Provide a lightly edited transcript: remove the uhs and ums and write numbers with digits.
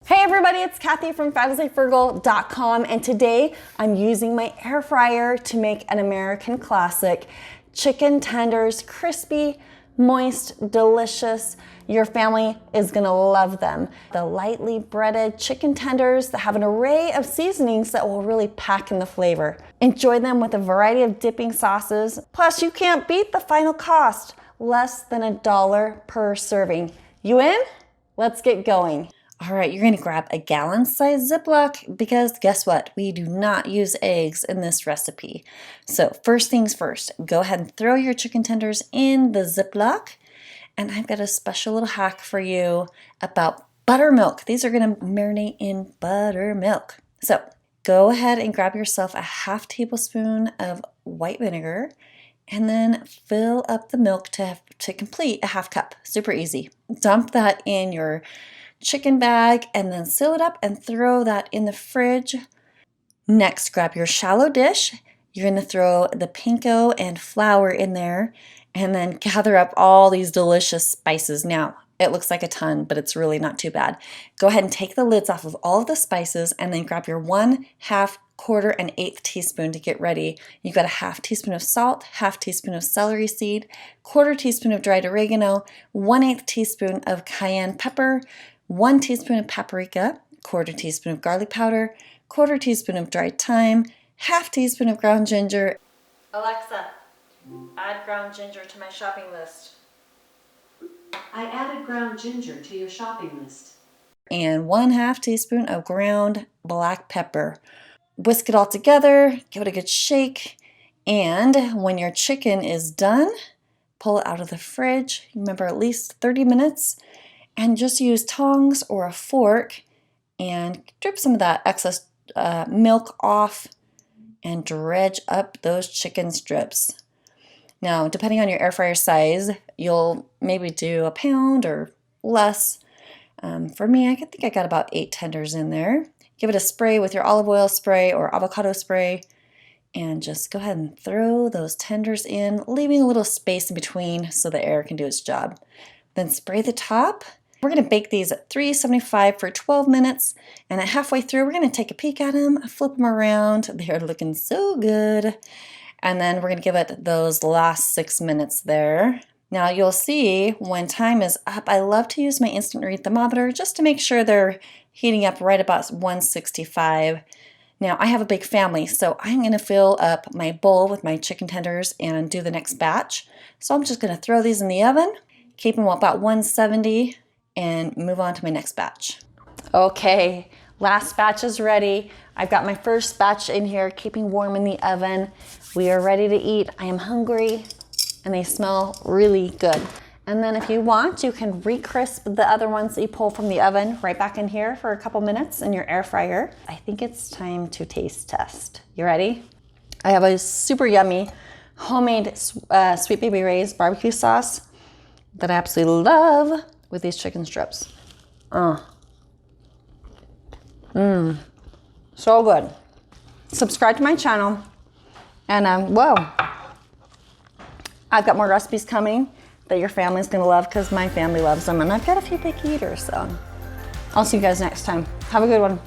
Hey everybody, it's Kathy from fabulouslyfrugal.com, and today I'm using my air fryer to make an American classic, chicken tenders, crispy, moist, delicious. Your family is gonna love them. The lightly breaded chicken tenders that have an array of seasonings that will really pack in the flavor. Enjoy them with a variety of dipping sauces. Plus, you can't beat the final cost, less than $1 per serving. You in? Let's get going. All right, you're gonna grab a gallon-sized Ziploc because guess what? We do not use eggs in this recipe. So first things first, go ahead and throw your chicken tenders in the Ziploc. And I've got a special little hack for you about buttermilk. These are gonna marinate in buttermilk. So go ahead and grab yourself a ½ tablespoon of white vinegar and then fill up the milk to complete a ½ cup. Super easy. Dump that in your chicken bag and then seal it up and throw that in the fridge. Next, grab your shallow dish. You're gonna throw the panko and flour in there and then gather up all these delicious spices. Now, it looks like a ton, but it's really not too bad. Go ahead and take the lids off of all of the spices and then grab your 1/2, 1/4, and 1/8 teaspoon to get ready. You've got a ½ teaspoon of salt, ½ teaspoon of celery seed, 1/4 teaspoon of dried oregano, 1/8 teaspoon of cayenne pepper, 1 teaspoon of paprika, 1/4 teaspoon of garlic powder, 1/4 teaspoon of dried thyme, ½ teaspoon of ground ginger. Alexa, add ground ginger to my shopping list. I added ground ginger to your shopping list. And 1/2 teaspoon of ground black pepper. Whisk it all together, give it a good shake, and when your chicken is done, pull it out of the fridge. Remember, at least 30 minutes. And just use tongs or a fork and drip some of that excess milk off and dredge up those chicken strips. Now, depending on your air fryer size, you'll maybe do a pound or less. For me, I think I got about 8 tenders in there. Give it a spray with your olive oil spray or avocado spray and just go ahead and throw those tenders in, leaving a little space in between so the air can do its job. Then spray the top. We're gonna bake these at 375 for 12 minutes, and at halfway through, we're gonna take a peek at them, flip them around. They're looking so good. And then we're gonna give it those last 6 minutes there. Now you'll see when time is up, I love to use my instant read thermometer just to make sure they're heating up right about 165. Now I have a big family, so I'm gonna fill up my bowl with my chicken tenders and do the next batch. So I'm just gonna throw these in the oven, keep them about 170, and move on to my next batch. Okay, last batch is ready. I've got my first batch in here, keeping warm in the oven. We are ready to eat. I am hungry, and they smell really good. And then if you want, you can re-crisp the other ones that you pull from the oven right back in here for a couple minutes in your air fryer. I think it's time to taste test. You ready? I have a super yummy homemade Sweet Baby Ray's barbecue sauce that I absolutely love with these chicken strips. So good. Subscribe to my channel. And whoa, I've got more recipes coming that your family's gonna love because my family loves them. And I've got a few picky eaters, so I'll see you guys next time. Have a good one.